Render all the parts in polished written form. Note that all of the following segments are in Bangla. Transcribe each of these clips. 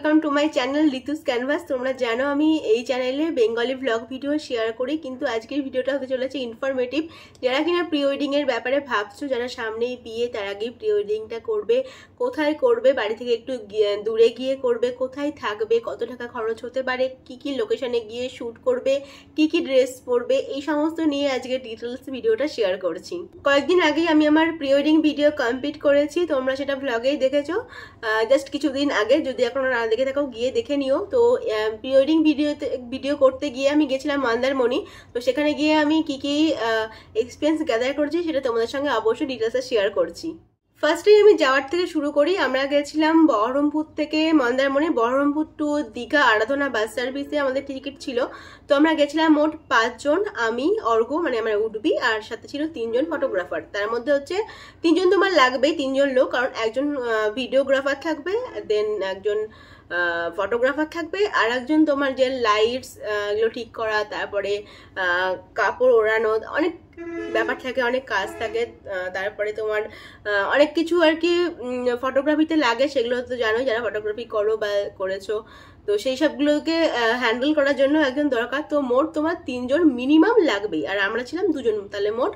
Welcome to my channel ঋতুস canvas. তোমরা জানো আমি এই চ্যানেলে বেঙ্গলি ব্লগ ভিডিও শেয়ার করি, কিন্তু আজকের ভিডিওটা হতে চলেছে ইনফরমেটিভ। যারা কিনা প্রি ওয়েডিংয়ের ব্যাপারে ভাবছো, যারা সামনেই বিয়ে তার আগেই প্রি ওয়েডিংটা করবে, কোথায় করবে, বাড়ি থেকে একটু দূরে গিয়ে করবে, কোথায় থাকবে, কত টাকা খরচ হতে পারে, কি কি লোকেশনে গিয়ে শ্যুট করবে, কি কি ড্রেস পরবে, এই সমস্ত নিয়ে আজকে ডিটেলস ভিডিওটা শেয়ার করছি। কয়েকদিন আগেই আমি আমার প্রি ওয়েডিং ভিডিও কমপ্লিট করেছি, তোমরা সেটা ব্লগেই দেখেছো জাস্ট কিছুদিন আগে। যদি এখনো না দেখে থাকো গিয়ে দেখে নিও। তো প্রি ওয়েডিং ভিডিও করতে গিয়ে আমি গেছিলাম মন্দারমণি। তো সেখানে গিয়ে আমি কি কি এক্সপিরিয়েন্স গ্যাদার করছি সেটা তোমাদের সঙ্গে অবশ্যই ডিটেলসে শেয়ার করছি। ফার্স্টে আমি যাওয়ার থেকে শুরু করি। আমরা গেছিলাম বহরমপুর থেকে মন্দারমণি, বহরমপুর টু দীঘা আরাধনা বাস সার্ভিসে আমাদের টিকিট ছিল। তো আমরা গেছিলাম মোট 5 জন, আমি, অর্ঘ্য মানে আমার উডবি, আর সাথে ছিল 3 জন ফটোগ্রাফার। তার মধ্যে হচ্ছে 3 জন তোমার লাগবেই, 3 জন লোক, কারণ একজন ভিডিওগ্রাফার থাকবে, দেন একজন ফটোগ্রাফার থাকবে, আর একজন তোমার যে লাইটস এগুলো ঠিক করা, তারপরে কাপড় ওড়ানো, অনেক ব্যাপার থাকে, অনেক কাজ থাকে। তারপরে তোমার অনেক কিছু আর কি ফটোগ্রাফিতে লাগে, সেগুলো তো জানোই যারা ফটোগ্রাফি করো বা করেছো। তো সেই সবগুলোকে হ্যান্ডেল করার জন্য একজন দরকার। তো মোট তোমার 3 জন মিনিমাম লাগবেই, আর আমরা ছিলাম 2 জন, তাহলে মোট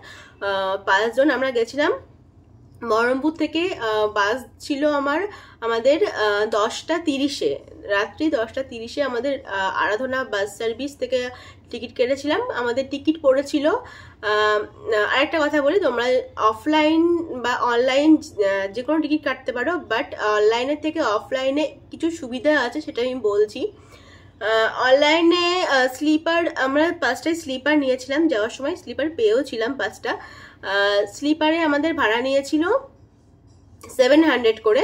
5 জন আমরা গেছিলাম। বহরমপুর থেকে বাস ছিল আমাদের 10টা 30-এ, রাত্রি 10টা 30-এ আমাদের আরাধনা বাস সার্ভিস থেকে টিকিট কেটেছিলাম। আমাদের টিকিট পড়েছিল, আরেকটা কথা বলি, তোমরা অফলাইন বা অনলাইন যে কোনো টিকিট কাটতে পারো, বাট অনলাইনের থেকে অফলাইনে কিছু সুবিধা আছে, সেটা আমি বলছি। অনলাইনে স্লিপার, আমরা 5টায় স্লিপার নিয়েছিলাম, যাওয়ার সময় স্লিপার পেয়েও ছিলাম 5টা। স্লিপারে আমাদের ভাড়া নিয়েছিল 700 করে,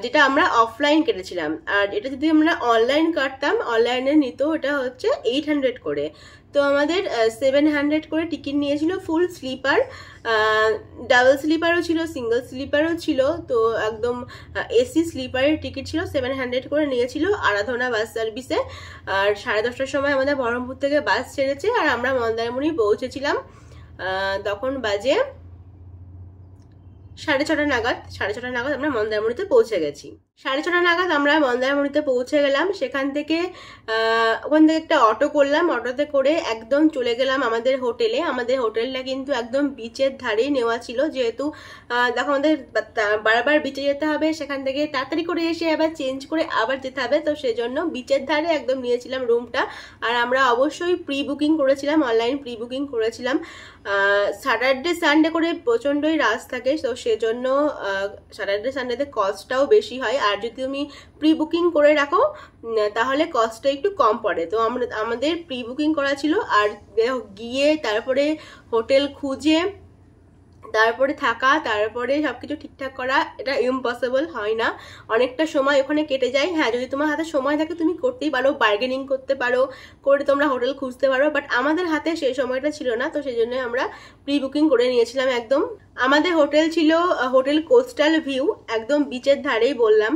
যেটা আমরা অফলাইন কেটেছিলাম। আর এটা যদি আমরা অনলাইন কাটতাম, অনলাইনে নিত এটা হচ্ছে 800 করে। তো আমাদের 700 করে টিকিট নিয়েছিল ফুল স্লিপার। ডাবল স্লিপারও ছিল, সিঙ্গল স্লিপারও ছিল। তো একদম এসি স্লিপারের টিকিট ছিল, 700 করে নিয়েছিল আরাধনা বাস সার্ভিসে। আর 10:30টার সময় আমাদের বহরমপুর থেকে বাস ছেড়েছে, আর আমরা মন্দারমণি পৌঁছেছিলাম তখন বাজে 6:30 নাগাদ। 6:30 নাগাদ আমরা মন্দারমণিতে পৌঁছে গেছি। 6:30 নাগাদ আমরা মন্দারমণিতে পৌঁছে গেলাম। ওখান থেকে একটা অটো করলাম, অটোতে করে একদম চলে গেলাম আমাদের হোটেলে। আমাদের হোটেলটা কিন্তু একদম বিচের ধারেই নেওয়া ছিল, যেহেতু দেখো আমাদের বারবার বিচে যেতে হবে, সেখান থেকে তাড়াতাড়ি করে এসে আবার চেঞ্জ করে আবার যেতে হবে, তো সেজন্য বিচের ধারে একদম নিয়েছিলাম রুমটা। আর আমরা অবশ্যই প্রি বুকিং করেছিলাম, অনলাইন প্রি বুকিং করেছিলাম। স্যাটারডে সানডে করে প্রচণ্ডই রাশ থাকে, তো সেজন্য স্যাটারডে সানডেতে কস্টটাও বেশি হয়। আর যদি তুমি প্রি বুকিং করে রাখো তাহলে কস্টটা একটু কম পড়ে। তো আমাদের প্রি বুকিং করা ছিল, আর গিয়ে তারপরে হোটেল খুঁজে, তারপরে থাকা, তারপরে সবকিছু ঠিকঠাক করা, এটা ইম্পসিবল হয় না, অনেকটা সময় ওখানে কেটে যায়। হ্যাঁ, যদি তোমার হাতে সময় থাকে তুমি করতেই পারো, বার্গেনিং করতে পারো, করে তোমরা হোটেল খুঁজতে পারো, বাট আমাদের হাতে সেই সময়টা ছিল না। তো সেই জন্য আমরা প্রি বুকিং করে নিয়েছিলাম একদম। আমাদের হোটেল ছিল হোটেল কোস্টাল ভিউ, একদম বিচের ধারেই বললাম।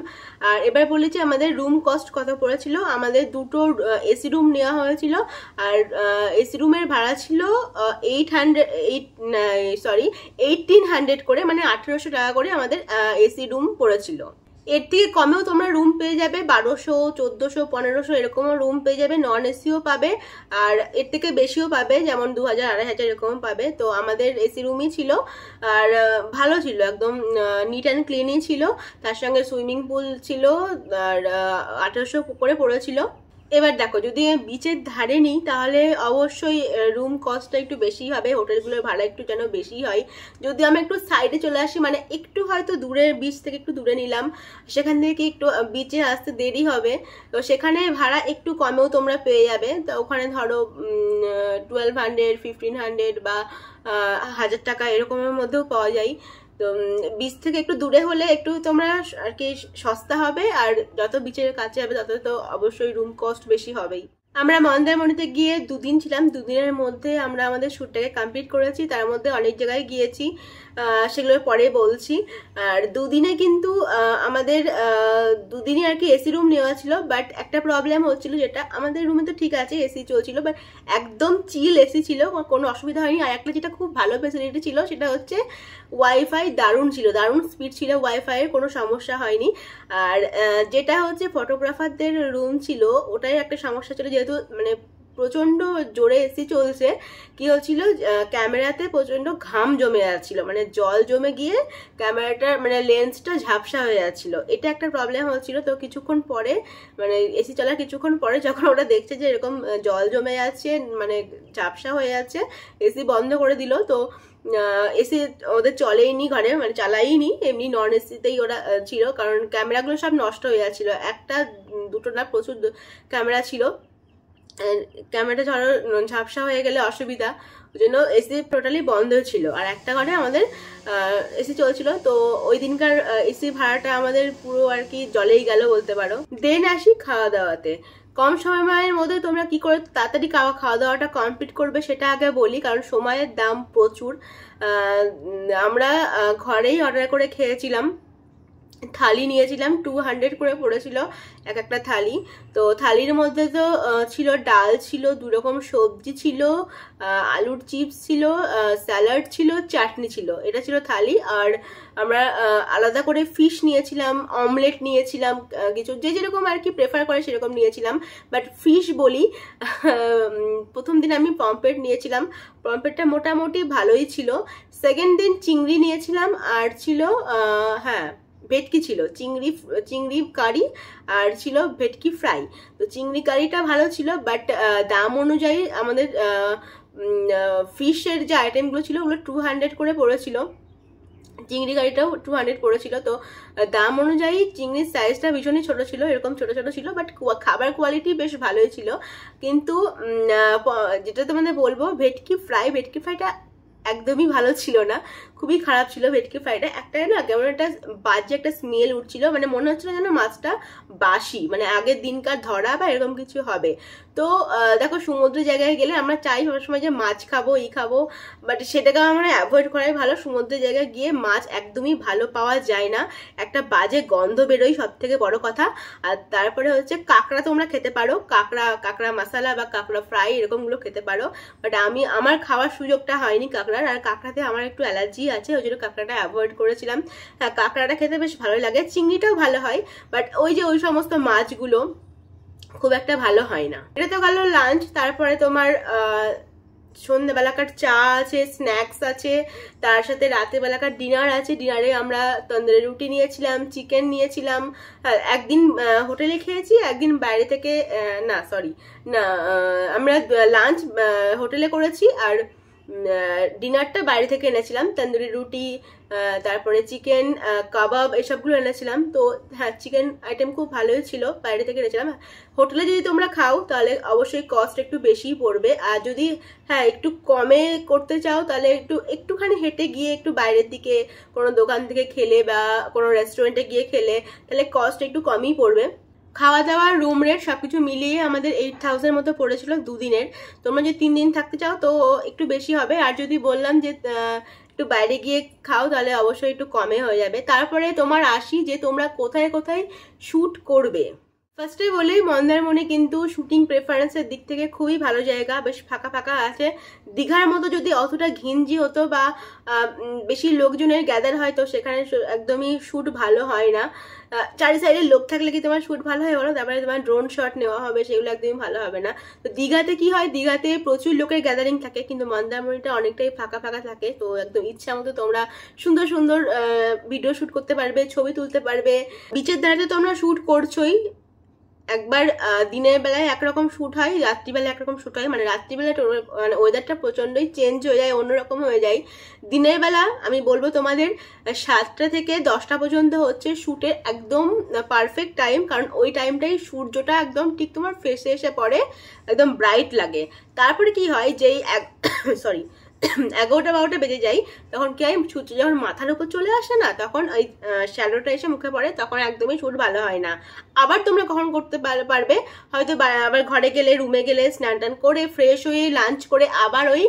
আর এবার বলেছি আমাদের রুম কস্ট কত পড়েছিল। আমাদের 2টো এসি রুম নেওয়া হয়েছিল, আর এসি রুমের ভাড়া ছিল 1800 করে, মানে 1800 টাকা করে আমাদের এসি রুম পড়েছিল। এর থেকে কমেও তোমরা রুম পেয়ে যাবে, 1200, 1400, 1500 এরকমও রুম পেয়ে যাবে, নন এসিও পাবে, আর এর থেকে বেশিও পাবে, যেমন 2000, 2500 এরকম পাবে। তো আমাদের এসি রুমই ছিল, আর ভালো ছিল, একদম নিট অ্যান্ড ক্লিনই ছিল, তার সঙ্গে সুইমিং পুল ছিল, আর 1800 করে পড়েছিল। এবার দেখো, যদি বিচের ধারে নিই তাহলে অবশ্যই রুম কস্টটা একটু বেশি হবে, হোটেলগুলোর ভাড়া একটু যেন বেশি হয়। যদি আমি একটু সাইডে চলে আসি, মানে একটু হয়তো দূরে, বিচ থেকে একটু দূরে নিলাম, সেখান থেকে একটু বিচে আসতে দেরি হবে, তো সেখানে ভাড়া একটু কমেও তোমরা পেয়ে যাবে। তো ওখানে ধরো 1200, 1500 বা 1000 টাকা এরকমের মধ্যেও পাওয়া যায়। তো বিচ থেকে একটু দূরে হলে একটু তোমরা আর কি সস্তা হবে, আর যত বিচের কাছে হবে তত তো অবশ্যই রুম কস্ট বেশি হবেই। আমরা মন্দারমণিতে গিয়ে 2 দিন ছিলাম। 2 দিনের মধ্যে আমরা আমাদের শ্যুটটাকে কমপ্লিট করেছি। তার মধ্যে অনেক জায়গায় গিয়েছি, সেগুলো পরে বলছি। আর 2 দিনে কিন্তু আমাদের 2 দিনই আর কি এসি রুম নেওয়া ছিল, বাট একটা প্রবলেম হচ্ছিল, যেটা আমাদের রুমে তো ঠিক আছে এসি চলছিল, বাট একদম চিল এসি ছিল, কোনো অসুবিধা হয়নি। আর একটা যেটা খুব ভালো ফেসিলিটি ছিল সেটা হচ্ছে ওয়াইফাই দারুণ ছিল, দারুণ স্পিড ছিল ওয়াইফাইয়ের, কোনো সমস্যা হয়নি। আর যেটা হচ্ছে ফটোগ্রাফারদের রুম ছিল, ওটাই একটা সমস্যা ছিল, যেহেতু মানে প্রচণ্ড জোরে এসি চলছে। কি হচ্ছিল, ক্যামেরাতে প্রচণ্ড ঘাম জমে যাচ্ছিল, মানে জল জমে গিয়ে ক্যামেরাটা মানে লেন্সটা ঝাপসা হয়ে যাচ্ছিল, এটা একটা প্রবলেম হচ্ছিল। তো কিছুক্ষণ পরে মানে এসি চলার কিছুক্ষণ পরে যখন ওরা দেখছে যে এরকম জল জমে যাচ্ছে, মানে ঝাপসা হয়ে যাচ্ছে, এসি বন্ধ করে দিল। তো এসি ওদের চলেইনি ঘরে, মানে চালাইনি, এমনি নন এসিতেই ওরা ছিল, কারণ ক্যামেরাগুলো সব নষ্ট হয়ে যাচ্ছিল। একটা দুটো না, প্রচুর ক্যামেরা ছিল, ক্যামেরাটা ধরো ঝাপসা হয়ে গেলে অসুবিধা, ওই জন্য এসি টোটালি বন্ধ ছিল। আর একটা ঘরে আমাদের এসি চলছিল। তো ওই দিনকার এসি ভাড়াটা আমাদের পুরো আর কি জলেই গেল বলতে পারো। দেন আসি খাওয়া দাওয়াতে। কম সময়ের মধ্যে তোমরা কি করে তাড়াতাড়ি খাওয়া দাওয়াটা কমপ্লিট করবে সেটা আগে বলি, কারণ সময়ের দাম প্রচুর। আমরা ঘরেই অর্ডার করে খেয়েছিলাম, থালি নিয়েছিলাম, 200 করে পড়েছিল এক একটা থালি। তো থালির মধ্যে তো ছিল ডাল ছিল, 2 রকম সবজি ছিল, আলুর চিপস ছিল, স্যালাড ছিল, চাটনি ছিল, এটা ছিল থালি। আর আমরা আলাদা করে ফিশ নিয়েছিলাম, অমলেট নিয়েছিলাম, কিছু যে যেরকম আর কি প্রেফার করে সেরকম নিয়েছিলাম। বাট ফিশ বলি, প্রথম দিন আমি পমফ্রেট নিয়েছিলাম, পমফ্রেটটা মোটামুটি ভালোই ছিল। সেকেন্ড দিন চিংড়ি নিয়েছিলাম, আর ছিল হ্যাঁ ভেটকি ছিল, চিংড়ি কারি, আর ছিল ভেটকি ফ্রাই। তো চিংড়ি কারিটা ভালো ছিল, বাট দাম অনুযায়ী আমাদের ফিশের যে আইটেমগুলো ছিল ওগুলো 200 করে পড়েছিল, চিংড়ি কারিটাও 200 পড়েছিল। তো দাম অনুযায়ী চিংড়ির সাইজটা ভীষণই ছোট ছিল, এরকম ছোট ছোট ছিল, বাট খাবার কোয়ালিটি বেশ ভালোই ছিল। কিন্তু যেটা তোমাদের বলবো, ভেটকি ফ্রাইটা একদমই ভালো ছিল না, খুবই খারাপ ছিল ভেটকি ফ্রাইটা। একটা না কেমন একটা বাজে একটা স্মেল উঠছিল, মানে মনে হচ্ছিল যেন মাছটা বাসি, মানে আগের দিনকার ধরা বা এরকম কিছু হবে। তো দেখো সমুদ্র জায়গায় গেলে আমরা চাই সবসময় যে মাছ খাবো খাবো, বাট সেটাকে আমরা অ্যাভয়েড করাই ভালো। সমুদ্র জায়গায় গিয়ে মাছ একদমই ভালো পাওয়া যায় না, একটা বাজে গন্ধ বেরোয় সব থেকে বড় কথা। আর তারপরে হচ্ছে কাঁকড়া তোমরা খেতে পারো, কাঁকড়া মশলা বা কাঁকড়া ফ্রাই এরকমগুলো খেতে পারো, বাট আমার খাওয়ার সুযোগটা হয়নি কাঁকড়ার। আর কাঁকড়াতে আমার একটু অ্যালার্জি আছে, ওই জন্য কাঁকড়াটা অ্যাভয়েড করেছিলাম। হ্যাঁ, কাঁকড়াটা খেতে বেশ ভালো লাগে, চিংড়িটাও ভালো হয়, বাট ওই যে ওই সমস্ত মাছগুলো খুব একটা ভালো হয় না। এটা তো গেল লাঞ্চ। তারপরে তোমার সন্ধ্যেবেলাকার চা আছে, স্ন্যাক্স আছে, তার সাথে রাতেরবেলাকার ডিনার আছে। ডিনারে আমরা তন্দুরি রুটি নিয়েছিলাম, চিকেন নিয়েছিলাম। একদিন হোটেলে খেয়েছি, একদিন বাইরে থেকে আমরা লাঞ্চ হোটেলে করেছি, আর ডিনারটা বাইরে থেকে এনেছিলাম। তন্দুরি রুটি, তারপরে চিকেন কাবাব এসবগুলো এনেছিলাম। তো হ্যাঁ, চিকেন আইটেম খুব ভালোই ছিল, বাইরে থেকে এনেছিলাম। হোটেলে যদি তোমরা খাও তাহলে অবশ্যই কস্ট একটু বেশিই পড়বে, আর যদি হ্যাঁ একটু কমে করতে চাও তাহলে একটুখানি হেঁটে গিয়ে একটু বাইরের দিকে কোনো দোকান থেকে খেলে বা কোনো রেস্টুরেন্টে গিয়ে খেলে তাহলে কস্ট একটু কমই পড়বে। খাওয়া দাওয়া, রুম রেট সবকিছু মিলিয়ে আমাদের 8000 মতো পড়েছিল 2 দিনের। তোমরা যদি 3 দিন থাকতে চাও তো একটু বেশি হবে, আর যদি বললাম যে একটু বাইরে গিয়ে খাও তাহলে অবশ্যই একটু কমে হয়ে যাবে। তারপরে তোমার আসি যে তোমরা কোথায় কোথায় শ্যুট করবে। ফার্স্টে বলি, মন্দারমণি কিন্তু শুটিং প্রেফারেন্সের দিক থেকে খুবই ভালো জায়গা, বেশ ফাঁকা ফাঁকা আছে। দীঘার মতো যদি অতটা ঘিঞ্জি হতো বা বেশি লোকজনের গ্যাদার হয় তো সেখানে একদমই শ্যুট ভালো হয় না। চারি সাইডে লোক থাকলে কি তোমার শ্যুট ভালো হয় বলো? তারপরে তোমার ড্রোন শট নেওয়া হবে, সেগুলো একদমই ভালো হবে না। তো দীঘাতে কি হয়, দীঘাতে প্রচুর লোকের গ্যাদারিং থাকে, কিন্তু মন্দারমণিটা অনেকটাই ফাঁকা ফাঁকা থাকে। তো একদম ইচ্ছা মতো তোমরা সুন্দর সুন্দর ভিডিও শ্যুট করতে পারবে, ছবি তুলতে পারবে। বিচের ধারে তোমরা শ্যুট করছোই, একবার দিনের বেলায় একরকম শ্যুট হয়, রাত্রিবেলায় একরকম শ্যুট হয়। মানে রাত্রিবেলায় মানে ওয়েদারটা প্রচণ্ডই চেঞ্জ হয়ে যায়, অন্যরকম হয়ে যায়। দিনের বেলা আমি বলবো তোমাদের 7টা থেকে 10টা পর্যন্ত হচ্ছে শ্যুটের একদম পারফেক্ট টাইম, কারণ ওই টাইমটাই সূর্যটা একদম ঠিক তোমার ফেসে এসে পড়ে, একদম ব্রাইট লাগে। তারপরে কি হয়, যেই 11টা-12টা বেজে যায়, তখন কি হয়, সূর্য যখন মাথার উপর চলে আসে না, তখন ওই শ্যাডোটা এসে মুখে পড়ে, তখন একদমই শ্যুট ভালো হয় না। আবার তোমরা কখন করতে পারবে, হয়তো আবার ঘরে গেলে, রুমে গেলে, স্নান টান করে ফ্রেশ হয়ে লাঞ্চ করে আবার ওই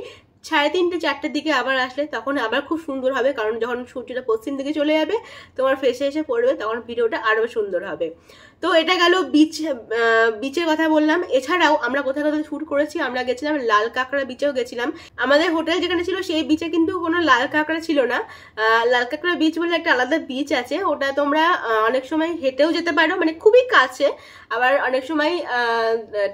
3:30-4টার দিকে আবার আসলে তখন আবার খুব সুন্দর হবে, কারণ যখন সূর্যটা পশ্চিম দিকে চলে যাবে, তোমার ফেসে এসে পড়বে, তখন ভিডিওটা আরও সুন্দর হবে। তো এটা গেল বিচের কথা বললাম। এছাড়াও আমরা কোথায় কোথায় শ্যুট করেছি, আমরা গেছিলাম লাল কাঁকড়া বিচেও গেছিলাম। আমাদের হোটেল যেখানে ছিল সেই বিচে কিন্তু কোনো লাল কাঁকড়া ছিল না। লাল কাঁকড়া বিচ বলে একটা আলাদা বিচ আছে, ওটা তোমরা অনেক সময় হেঁটেও যেতে পারো, মানে খুবই কাছে, আবার অনেক সময়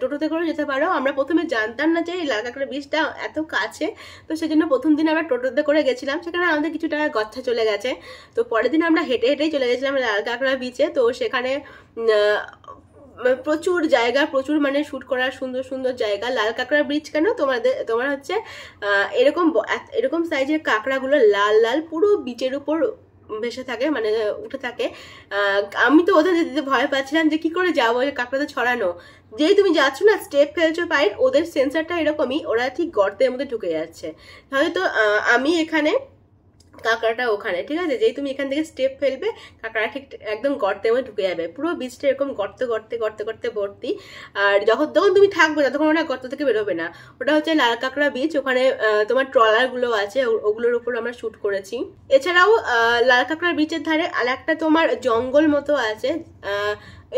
টোটোতে করেও যেতে পারো। আমরা প্রথমে জানতাম না যে লাল কাঁকড়া বিচটা এত কাছে, তো সেজন্য প্রথম দিন আমরা টোটোতে করে গেছিলাম, সেখানে আমাদের কিছু টাকা গচ্ছা চলে গেছে। তো পরের দিন আমরা হেঁটে হেঁটেই চলে গেছিলাম লাল কাঁকড়া বিচে। তো সেখানে প্রচুর জায়গা, প্রচুর মানে শ্যুট করার সুন্দর সুন্দর জায়গা। লাল কাঁকড়া ব্রিজ কেন, তোমার হচ্ছে এরকম সাইজের কাঁকড়াগুলো লাল লাল পুরো বিচের উপর ভেসে থাকে, মানে উঠে থাকে। আমি তো ওদের যেতে ভয় পাচ্ছিলাম যে কি করে যাবো, কাঁকড়াতে ছড়ানো। যেই তুমি যাচ্ছ না, স্টেপ ফেলছো পায়ের, ওদের সেন্সারটা এরকমই, ওরা ঠিক গর্তের মধ্যে ঢুকে যাচ্ছে। হয়তো আমি এখানে, কাঁকড়াটা ওখানে, ঠিক আছে, যেই তুমি এখান থেকে স্টেপ ফেলবে, কাঁকড়া ঠিক একদম গর্তের মধ্যে ঢুকে যাবে। পুরো বীজটা এরকম গর্তে গর্তে গর্তে গর্তে ভর্তি। আর যখন তুমি থাকবে না, তখন ওটা গর্ত থেকে বেরোবে না। ওটা হচ্ছে লাল কাঁকড়া বীচ। ওখানে তোমার ট্রলারগুলো আছে, ওগুলোর উপর আমরা শ্যুট করেছি। এছাড়াও লাল কাঁকড়া বিচের ধারে আর একটা তোমার জঙ্গল মতো আছে।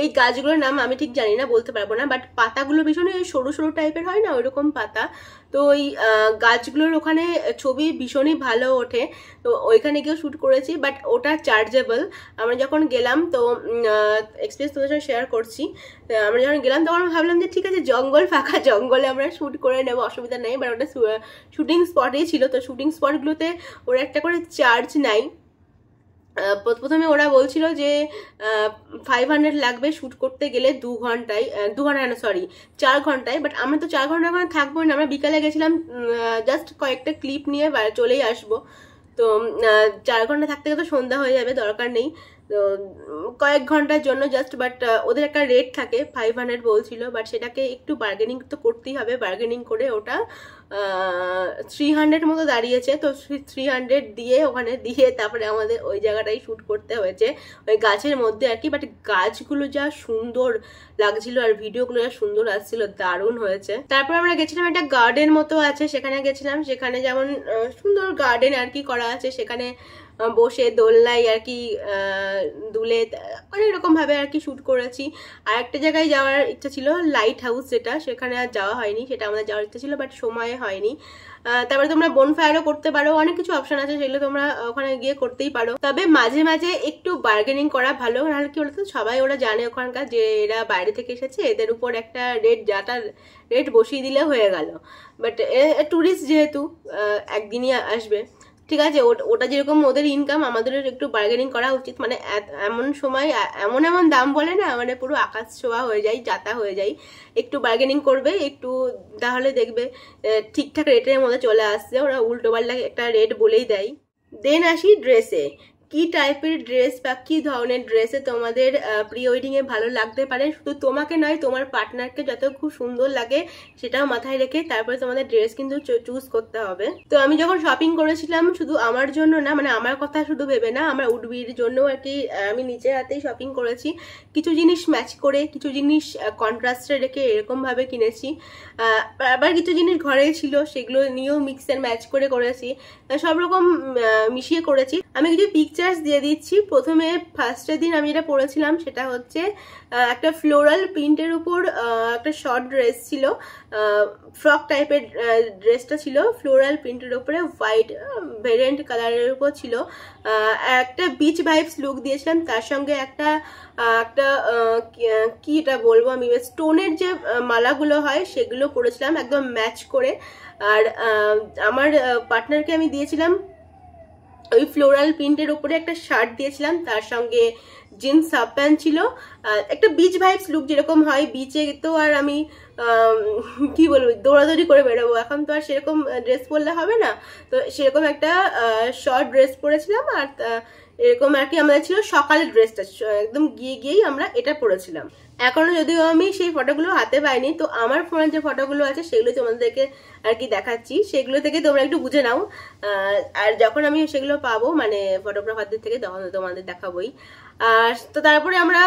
এই গাছগুলোর নাম আমি ঠিক জানি না, বলতে পারবো না, বাট পাতাগুলো ভীষণই সরু সরু টাইপের হয় না, ওইরকম পাতা। তো ওই গাছগুলোর ওখানে ছবি ভীষণই ভালো ওঠে। তো ওইখানে গিয়েও শ্যুট করেছি, বাট ওটা চার্জেবল। আমরা যখন গেলাম, তো এক্সপিরিয়েন্স তোমাদের সাথে শেয়ার করছি। আমরা যখন গেলাম তখন ভাবলাম যে ঠিক আছে, জঙ্গল, ফাঁকা জঙ্গলে আমরা শ্যুট করে নেবো, অসুবিধা নেই। বাট ওটা শুটিং স্পটেই ছিল। তো শুটিং স্পটগুলোতে ওরা একটা করে চার্জ নাই। প্রথমে ওরা বলছিল যে 500 লাগবে শ্যুট করতে গেলে 2 ঘন্টায়, 2 ঘন্টা না, সরি 4 ঘন্টায়। বাট আমরা তো 4 ঘন্টা ওখানে থাকবো না, আমরা বিকালে গেছিলাম জাস্ট কয়েকটা ক্লিপ নিয়ে চলেই আসবো। তো 4 ঘন্টা থাকতে গেলে তো সন্ধ্যা হয়ে যাবে, দরকার নেই। তো কয়েক ঘন্টার জন্য জাস্ট, বাট ওদের একটা রেট থাকে, 500 বলছিল, বাট সেটাকে একটু বার্গেনিং তো করতেই হবে। বার্গেনিং করে ওটা 300 মতো দাঁড়িয়েছে। তো 300 দিয়ে ওখানে দিয়ে তারপরে আমাদের ওই জায়গাটাই শ্যুট করতে হয়েছে, ওই গাছের মধ্যে আর কি। বাট গাছগুলো যা সুন্দর লাগছিল আর ভিডিওগুলো যা সুন্দর আসছিল, দারুণ হয়েছে। তারপর আমরা গেছিলাম, একটা গার্ডেন মতো আছে, সেখানে গেছিলাম। সেখানে যেমন সুন্দর গার্ডেন আর কি করা আছে, সেখানে বসে দোলনায় আর কি দুলে অনেক রকম ভাবে আর কি শ্যুট করেছি। আর একটা জায়গায় যাওয়ার ইচ্ছা ছিল, লাইট হাউস, যেটা, সেখানে আর যাওয়া হয়নি, সেটা আমাদের যাওয়ার ইচ্ছা ছিল, বাট সময় হয়নি। তারপরে তোমরা বনফায়ারও করতে পারো, অনেক কিছু অপশন আছে, সেগুলো তোমরা ওখানে গিয়ে করতেই পারো। তবে মাঝে মাঝে একটু বার্গেনিং করা ভালো, নাহলে কি বলতো, সবাই ওরা জানে ওখানকার যে এরা বাইরে থেকে এসেছে, এদের উপর একটা রেট বসিয়ে দিলে হয়ে গেল। বাট ট্যুরিস্ট যেহেতু একদিনই আসবে, ঠিক আছে, ওটা যেরকম ওদের ইনকাম, আমাদের একটু বার্গেনিং করা উচিত। মানে এমন সময় এমন এমন দাম বলে না, মানে পুরো আকাশ ছোঁয়া হয়ে যায়, যাতা হয়ে যায়। একটু বার্গেনিং করবে একটু, তাহলে দেখবে ঠিকঠাক রেটের মধ্যে চলে আসছে। ওরা উল্টো পাল্টা একটা রেট বলেই দেয়। দেন আসি ড্রেসে। কি টাইপের ড্রেস বা কি ধরনের ড্রেসে তোমাদের প্রি ওয়েডিংয়ে ভালো লাগতে পারে, শুধু তোমাকে নয়, তোমার পার্টনারকে যত খুব সুন্দর লাগে সেটাও মাথায় রেখে তারপরে তোমাদের ড্রেস কিন্তু চুজ করতে হবে। তো আমি যখন শপিং করেছিলাম, শুধু আমার জন্য না, মানে আমার কথা শুধু ভেবে না, আমার উডবির জন্য আর কি আমি নিজের হাতেই শপিং করেছি। কিছু জিনিস ম্যাচ করে, কিছু জিনিস কন্ট্রাস্টে রেখে এরকমভাবে কিনেছি। আবার কিছু জিনিস ঘরেই ছিল, সেগুলো নিয়েও মিক্স অ্যান্ড ম্যাচ করে করেছি, সব রকম মিশিয়ে করেছি। আমি কিছু পিকচার্স দিয়ে দিচ্ছি। প্রথমে ফার্স্টের দিন আমি যেটা পরেছিলাম সেটা হচ্ছে একটা ফ্লোরাল প্রিন্টের উপর একটা শর্ট ড্রেস ছিল, ফ্রক টাইপের ড্রেসটা ছিল, ফ্লোরাল প্রিন্টের উপরে হোয়াইট ভেরিয়েন্ট কালারের উপর ছিল। একটা বিচ ভাইবস লুক দিয়েছিলাম, তার সঙ্গে একটা কি এটা বলবো আমি, স্টোনের যে মালাগুলো হয় সেগুলো পরেছিলাম একদম ম্যাচ করে। আর আমার পার্টনারকে আমি দিয়েছিলাম ওই ফ্লোরাল প্রিন্টের উপরে একটা শার্ট দিয়েছিলাম, তার সঙ্গে জিন্স হাফ প্যান্ট ছিল। একটা বিচ ভাইবস লুক যেরকম হয়, বিচে তো আর আমি কি বলবো, দৌড়াদৌড়ি করে বেরোবো, এখন তো আর সেরকম ড্রেস পরলে হবে না। তো সেরকম একটা শর্ট ড্রেস পরেছিলাম। আর এরকম আর কি আমাদের ছিল সকালের ড্রেসটা, একদম গিয়েই আমরা এটা পরেছিলাম। এখনো যদিও আমি সেই ফটোগুলো হাতে পাইনি, তো আমার ফোনের যে ফটোগুলো আছে সেগুলো তোমাদেরকে আর কি দেখাচ্ছি, সেগুলো থেকে তোমরা একটু বুঝে নাও। আর যখন আমি সেগুলো পাবো মানে ফটোগ্রাফারদের থেকে তখন তোমাদের দেখাবোই। তো তারপরে আমরা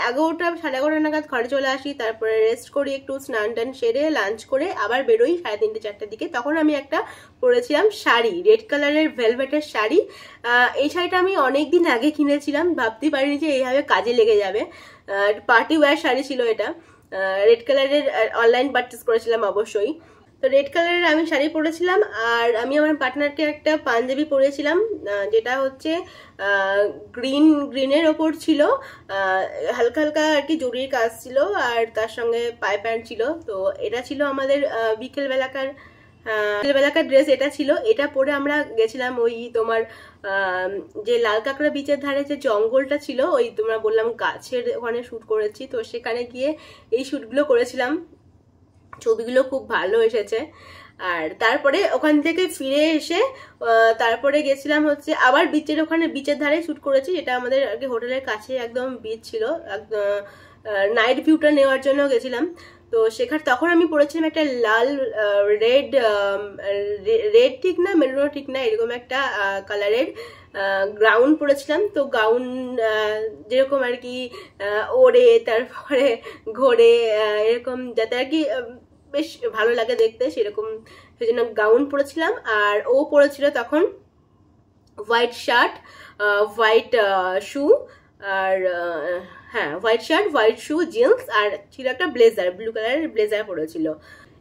11টা 11:30 নাগাদ ঘরে চলে আসি, তারপরে রেস্ট করি, একটু স্নান টান সেরে লাঞ্চ করে আবার বেরোই 3:30 4টার দিকে। তখন আমি একটা পরেছিলাম শাড়ি, রেড কালারের ভেলভেটের শাড়ি। এই শাড়িটা আমি অনেকদিন আগে কিনেছিলাম, ভাবতেই পারিনি যে এইভাবে কাজে লেগে যাবে। পার্টি ওয়্যার শাড়ি ছিল এটা, রেড কালারের, অনলাইন পারচেস করেছিলাম অবশ্যই। তো রেড কালারের আমি শাড়ি পরেছিলাম, আর আমি আমার পার্টনারকে একটা পাঞ্জাবি পরেছিলাম যেটা হচ্ছে গ্রিনের ওপর ছিল, হালকা হালকা আর কি জরির কাজ ছিল, আর তার সঙ্গে পায়ে প্যান্ট ছিল। তো এটা ছিল আমাদের বিকেলবেলাকার ড্রেস, এটা ছিল। এটা পরে আমরা গেছিলাম ওই তোমার যে লাল কাঁকড়া বিচের ধারে যে জঙ্গলটা ছিল, ওই তোমরা বললাম গাছের ওখানে শুট করেছি, তো সেখানে গিয়ে এই শুটগুলো করেছিলাম। ছবিগুলো খুব ভালো এসেছে। আর তারপরে ওখান থেকে ফিরে এসে তারপরে গেছিলাম হচ্ছে আবার বিচের ওখানে, বিচের ধারে শুট করেছি, যেটা আমাদের আর কি হোটেলের কাছে একদম বিচ ছিল, নাইট ভিউটা নেওয়ার জন্য গেছিলাম। তো সেখানে তখন আমি পরেছিলাম একটা লাল রেড ঠিক না, মেরুনও ঠিক না, এরকম একটা কালারের গাউন পরেছিলাম। তো গাউন যেরকম আর কি ওড়ে তারপরে ঘোরে এরকম, যাতে আর কি বেশ ভালো লাগে দেখতে, সেরকম সেজন্য গাউন পরেছিলাম। আর ও পরেছিল তখন হোয়াইট শার্ট, হোয়াইট শু, আর হ্যাঁ হোয়াইট শার্ট, হোয়াইট শু, জিন্স, আর ছিল একটা ব্লেজার, ব্লু কালারের ব্লেজার পরেছিল।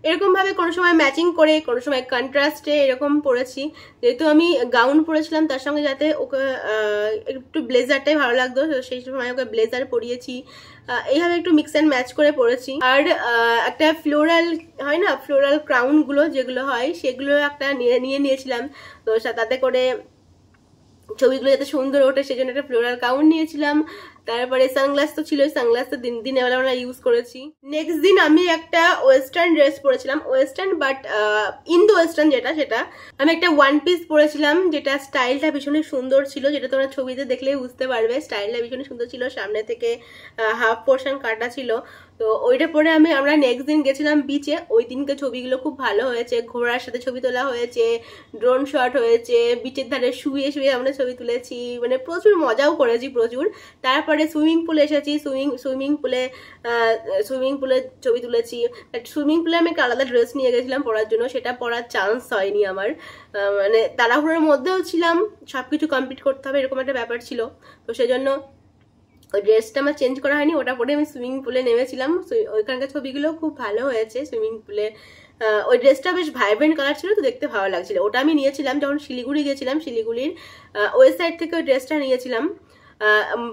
এরকম ভাবে কোনো সময় ম্যাচিং করে, কোনো সময় কন্ট্রাস্টে এরকম পরেছি। যেহেতু আমি গাউন পরেছিলাম তার সঙ্গে যাতে ওকে একটু ব্লেজারটাই ভালো লাগতো, সেই সময় ওকে ব্লেজার পরিয়েছি। এইভাবে একটু মিক্স অ্যান্ড ম্যাচ করে পরেছি। আর একটা ফ্লোরাল হয় না, ফ্লোরাল ক্রাউন গুলো যেগুলো হয় সেগুলো একটা নিয়েছিলাম। তো তাতে করে ছবিগুলো যাতে সুন্দর ওঠে সেজন্য একটা ফ্লোরাল গাউন নিয়েছিলাম। তারপরে সানগ্লাস তো ছিল, সানগ্লাস তো দিনের বেলা আমরা ইউজ করেছি। নেক্সট দিন আমি একটা ওয়েস্টার্ন ড্রেস পরেছিলাম, ওয়েস্টার্ন বাট ইন্দো ওয়েস্টার্ন যেটা, সেটা আমি একটা ওয়ান পিস পরেছিলাম, যেটা স্টাইলটা ভীষণই সুন্দর ছিল, যেটা তোমরা ছবিতে দেখলেই বুঝতে পারবে। স্টাইলটা ভীষণই সুন্দর ছিল, সামনে থেকে হাফ পোর্শন কাটা ছিল। তো ওইটা পরে আমরা নেক্সট দিন গেছিলাম বিচে। ওই দিনকে ছবিগুলো খুব ভালো হয়েছে, ঘোড়ার সাথে ছবি তোলা হয়েছে, ড্রোন শট হয়েছে, বিচের ধারে শুয়ে শুয়ে আমরা ছবি তুলেছি, মানে প্রচুর মজাও করেছি প্রচুর। তারপরে সুইমিং পুলে এসেছি, সুইমিং পুলে ছবি তুলেছি। সুইমিং পুলে আমি একটা আলাদা ড্রেস নিয়ে গেছিলাম পরার জন্য, সেটা পরার চান্স হয়নি আমার, মানে তাড়াহুড়োর মধ্যেও ছিলাম, সবকিছু কমপ্লিট করতে হবে এরকম একটা ব্যাপার ছিল। তো সেজন্য ওই ড্রেসটা আমার চেঞ্জ করা হয়নি, ওটা পরে আমি সুইমিং পুলে নেমেছিলাম। ওইখানকার ছবিগুলো খুব ভালো হয়েছে সুইমিং পুলে। ওই ড্রেসটা বেশ ভাইব্রেন্ট কালার ছিল, তো দেখতে ভালো লাগছিল। ওটা আমি নিয়েছিলাম যখন শিলিগুড়ি গেছিলাম, শিলিগুড়ির ওয়েস্ট সাইড থেকে ওই ড্রেসটা নিয়েছিলাম।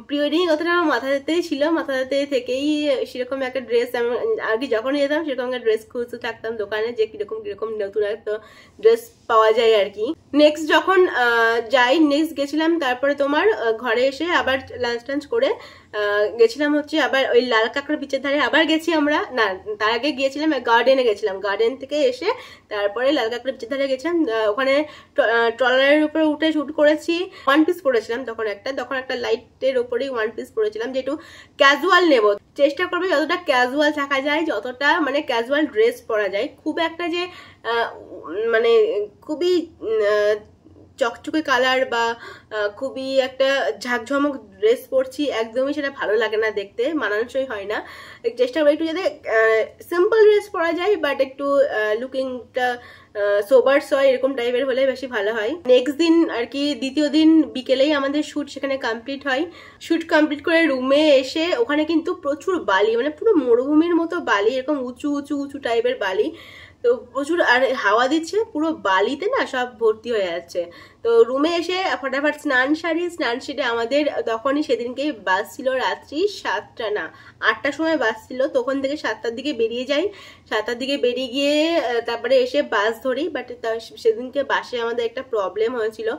প্রি ওয়েডিং কথাটা আমার মাথাতেই ছিল, মাথাতে থেকেই সেরকম একটা ড্রেস আমি আর কি যখন যেতাম সেরকম একটা ড্রেস খুঁজতে থাকতাম দোকানে, যে কিরকম নতুন একটা ড্রেস পাওয়া যায় আর কি। নেক্সট যখন যাই, নেক্সট গেছিলাম তারপরে তোমার ঘরে এসে আবার লাঞ্চ টাঞ্চ করে গেছিলাম হচ্ছে আবার ওই লাল কাঁকড়া বিচের ধারে আবার গেছি আমরা। না, তার আগে গিয়েছিলাম গার্ডেনে, গেছিলাম গার্ডেন থেকে এসে তারপরে লাল কাঁকড়া বিচের ধারে গেছিলাম। ওখানে ট্রলারের উপরে উঠে শুট করেছি। ওয়ান পিস পরেছিলাম তখন একটা লাইটের ওপরেই ওয়ান পিস পরেছিলাম, যে একটু ক্যাজুয়াল নেব, চেষ্টা করবে যতটা ক্যাজুয়াল থাকা যায়, যতটা মানে ক্যাজুয়াল ড্রেস পরা যায়। খুব একটা যে মানে খুবই চকচকে কালার বা খুবই একটা ঝাঁকঝমক ড্রেস পরছি, একদমই সেটা ভালো লাগে না দেখতে, মানানসই হয় না। চেষ্টা করি একটু যাতে সিম্পল ড্রেস পরা যায়, বাট একটু লুকিংটা সোবার্স হয়, এরকম টাইপের হলে বেশি ভালো হয়। নেক্সট দিন আর কি দ্বিতীয় দিন বিকেলেই আমাদের শুট সেখানে কমপ্লিট হয়। শুট কমপ্লিট করে রুমে এসে ওখানে কিন্তু প্রচুর বালি, মানে পুরো মরুভূমির মতো বালি, এরকম উঁচু উঁচু উঁচু টাইপের বালি, তো প্রচুর, আর হাওয়া দিচ্ছে, পুরো বালিতে না সব ভর্তি হয়ে যাচ্ছে। তো রুমে এসে ফটাফট স্নান সেরে আমাদের তখনই সেদিনকে বাস ছিল রাত্রি 7টা না 8টার সময় বাস ছিল, তখন থেকে 7টার দিকে বেরিয়ে যাই। 7টার দিকে বেরিয়ে গিয়ে তারপরে এসে বাস ধরি। বাট সেদিনকে বাসে আমাদের একটা প্রবলেম হয়েছিল,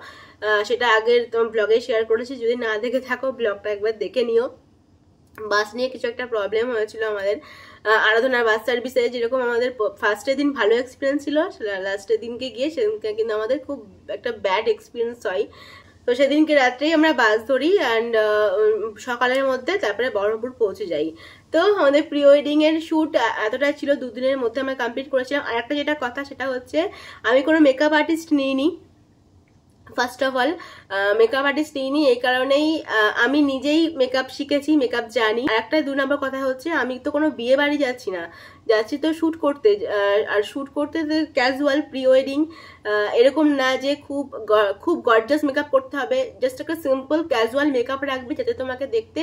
সেটা আগের তোমার ব্লগে শেয়ার করেছি, যদি না দেখে থাকো ব্লগটা একবার দেখে নিও। বাস নিয়ে কিছু একটা প্রবলেম হয়েছিল আমাদের আরাধনার বাস সার্ভিসে। যেরকম আমাদের ফার্স্টের দিন ভালো এক্সপিরিয়েন্স ছিল, লাস্টের দিনকে গিয়ে সেদিনকে কিন্তু আমাদের খুব একটা ব্যাড এক্সপিরিয়েন্স হয়। তো সেদিনকে রাত্রেই আমরা বাস ধরি অ্যান্ড সকালের মধ্যে তারপরে বহরমপুর পৌঁছে যাই। তো আমাদের প্রি ওয়েডিং এর শ্যুট এতটা ছিল, 2 দিনের মধ্যে আমরা কমপ্লিট করেছিলাম। আর একটা যেটা কথা সেটা হচ্ছে আমি কোনো মেকআপ আর্টিস্ট নিইনি। First of all makeup artist নিইনি, এই কারণেই আমি নিজেই মেকআপ শিখেছি, মেকআপ জানি। আর একটা 2 নম্বর কথা হচ্ছে আমি তো কোনো বিয়ে বাড়ি যাচ্ছি না, যাচ্ছি তো শ্যুট করতে। আর শ্যুট করতে ক্যাজুয়াল প্রি ওয়েডিং এরকম না যে খুব গর্জাস মেকআপ করতে হবে, জাস্ট একটা সিম্পল ক্যাজুয়াল মেকআপ রাখবে যাতে তোমাকে দেখতে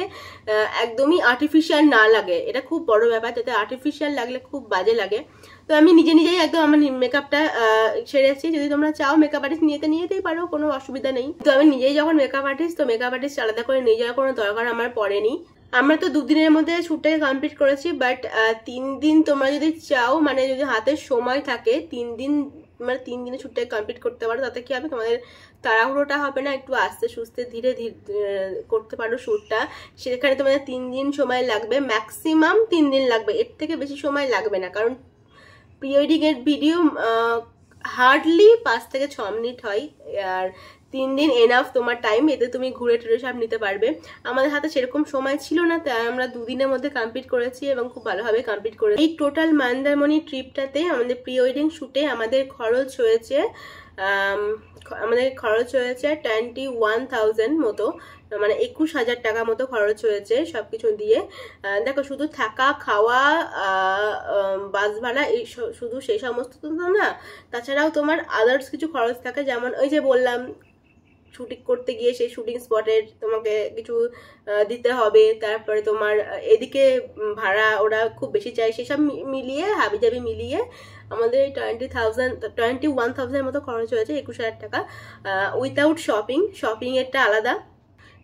একদমই আর্টিফিশিয়াল না লাগে। এটা খুব বড় ব্যাপার, যাতে আর্টিফিশিয়াল লাগলে খুব বাজে লাগে। তো আমি নিজেই একদম আমার মেকআপটা সেরেছি। যদি তোমরা চাও মেকআপ আর্টিস্ট নিতেই পারো, কোনো অসুবিধা নেই। তো আমি নিজেই যখন মেকআপ আর্টিস্ট, তো মেকআপ আর্টিস্ট আলাদা করে নিয়ে যাওয়ার কোনো দরকার আমার পড়েনি। আমরা তো 2 দিনের মধ্যে শ্যুটটাকে কমপ্লিট করেছি, বাট 3 দিন তোমরা যদি চাও, মানে যদি হাতের সময় থাকে 3 দিন, মানে 3 দিনে শ্যুটটাকে কমপ্লিট করতে পারো, তাতে কি হবে তোমাদের তাড়াহুড়োটা হবে না, একটু আস্তে সুস্তে ধীরে ধীরে করতে পারো শ্যুটটা। সেখানে তোমাদের 3 দিন সময় লাগবে, ম্যাক্সিমাম 3 দিন লাগবে, এর থেকে বেশি সময় লাগবে না। কারণ প্রি ওয়েডিং এর ভিডিও হার্ডলি 5 থেকে 6 মিনিট হয়, আর 3 দিন এনাফ তোমার টাইম, এতে তুমি ঘুরে টুরে সব নিতে পারবে। আমাদের হাতে সেরকম সময় ছিল না, তাই আমরা 2 দিনের মধ্যে কমপ্লিট করেছি এবং খুব ভালোভাবে কমপ্লিট করেছি। এই টোটাল মন্দারমণি ট্রিপটাতে আমাদের প্রি ওয়েডিং শ্যুটে আমাদের খরচ হয়েছে 21,000 মতো, মানে 21,000 টাকা মতো খরচ হয়েছে সবকিছু দিয়ে। দেখো শুধু থাকা খাওয়া বাস ভাড়া এই শুধু সেই সমস্ত তো না, তাছাড়াও তোমার আদার্স কিছু খরচ থাকে, যেমন ওই যে বললাম শুটিং করতে গিয়ে সেই শুটিং স্পটের তোমাকে কিছু দিতে হবে, তারপরে তোমার এদিকে ভাড়া ওরা খুব বেশি চাই, সেসব মিলিয়ে হাবিজাবি মিলিয়ে আমাদের 21,000 মতো খরচ হয়েছে, 21,000 টাকা উইথাউট শপিং এরটা আলাদা।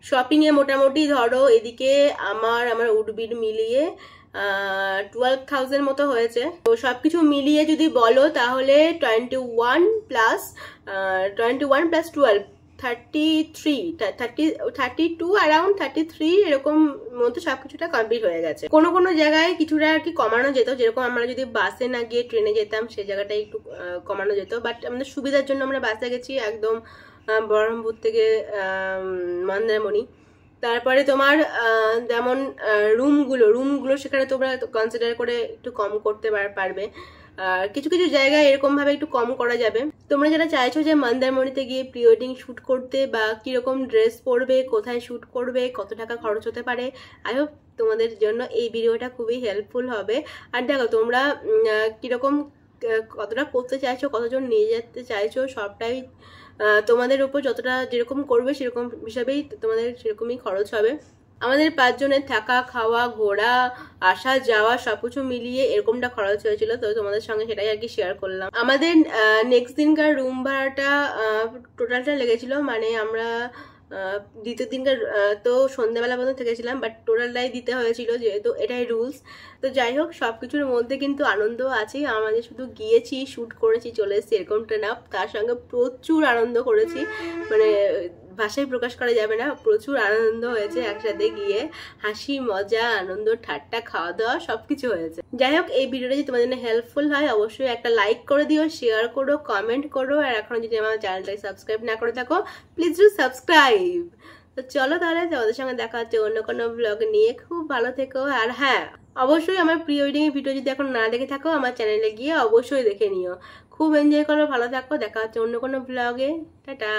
শপিং এ মোটামুটি ধরো এদিকে আমার উডবির মিলিয়ে 12,000 মতো হয়েছে। তো সবকিছু মিলিয়ে যদি বলো তাহলে 21 প্লাস 12 32 অ্যারাউন্ড 33 এরকম মধ্যে সবকিছুটা কমপ্লিট হয়ে গেছে। কোনো জায়গায় কিছুটা আর কি কমানো যেত, যেরকম আমরা যদি বাসে না গিয়ে ট্রেনে যেতাম সেই জায়গাটা একটু কমানো যেত, বাট আমাদের সুবিধার জন্য আমরা বাসে গেছি একদম বহরমপুর থেকে মন্দারমণি। তারপরে তোমার যেমন রুমগুলো সেখানে তোমরা কনসিডার করে একটু কম করতে পারবে। কিছু জায়গায় এরকম ভাবে একটু কম করা যাবে। তোমরা যারা চাইছো যে মন্দারমণিতে গিয়ে প্রি ওয়েডিং শুট করতে, বা কিরকম ড্রেস পরবে, কোথায় শুট করবে, কত টাকা খরচ হতে পারে, আই হোপ তোমাদের জন্য এই ভিডিওটা খুবই হেল্পফুল হবে। আর দেখো তোমরা কিরকম কতটা করতে চাইছো, কতজন নিয়ে যেতে চাইছো, সবটাই তোমাদের উপর, যতটা যেরকম করবে সেরকম হিসাবেই তোমাদের সেরকমই খরচ হবে। আমাদের 5 জনের থাকা খাওয়া ঘোরা আসা যাওয়া সবকিছু মিলিয়ে এরকমটা খরচ হয়েছিল। তো তোমাদের সঙ্গে সেটাই আর কি শেয়ার করলাম। আমাদের নেক্সট দিনকার রুম ভাড়াটা টোটালটা লেগেছিল, মানে আমরা দ্বিতীয় দিনকার তো সন্ধ্যাবেলা পর্যন্ত থেকেছিলাম, বাট টোটালটাই দিতে হয়েছিল যেহেতু এটাই রুলস। তো যাই হোক সবকিছুর মধ্যে কিন্তু আনন্দ আছে। আমাদের শুধু গিয়েছি, শ্যুট করেছি, চলে এসেছি এরকমটা না, তার সঙ্গে প্রচুর আনন্দ করেছি, মানে ভাষায় প্রকাশ করা যাবে না। প্রচুর আনন্দ হয়েছে একসাথে গিয়ে, হাসি মজা আনন্দ ঠাট্টা খাওয়া দাওয়া সবকিছু হয়েছে। যাই হোক এই ভিডিওটা যদি তোমাদের জন্য হেল্পফুল হয় অবশ্যই একটা লাইক করে দিও, শেয়ার করো, কমেন্ট করো, আর এখনো যদি আমার চ্যানেলটাকে সাবস্ক্রাইব না করে থাকো প্লিজ ডু সাবস্ক্রাইব। তো চলো তাহলে তোমাদের সঙ্গে দেখা হচ্ছে অন্য কোনো ব্লগ নিয়ে। খুব ভালো থেকো। আর হ্যাঁ, অবশ্যই আমার প্রি ওয়েডিং এর ভিডিও যদি এখন না দেখে থাকো আমার চ্যানেলে গিয়ে অবশ্যই দেখে নিও। খুব এনজয় করো, ভালো থাকো, দেখা হচ্ছে অন্য কোনো ব্লগে। টাটা।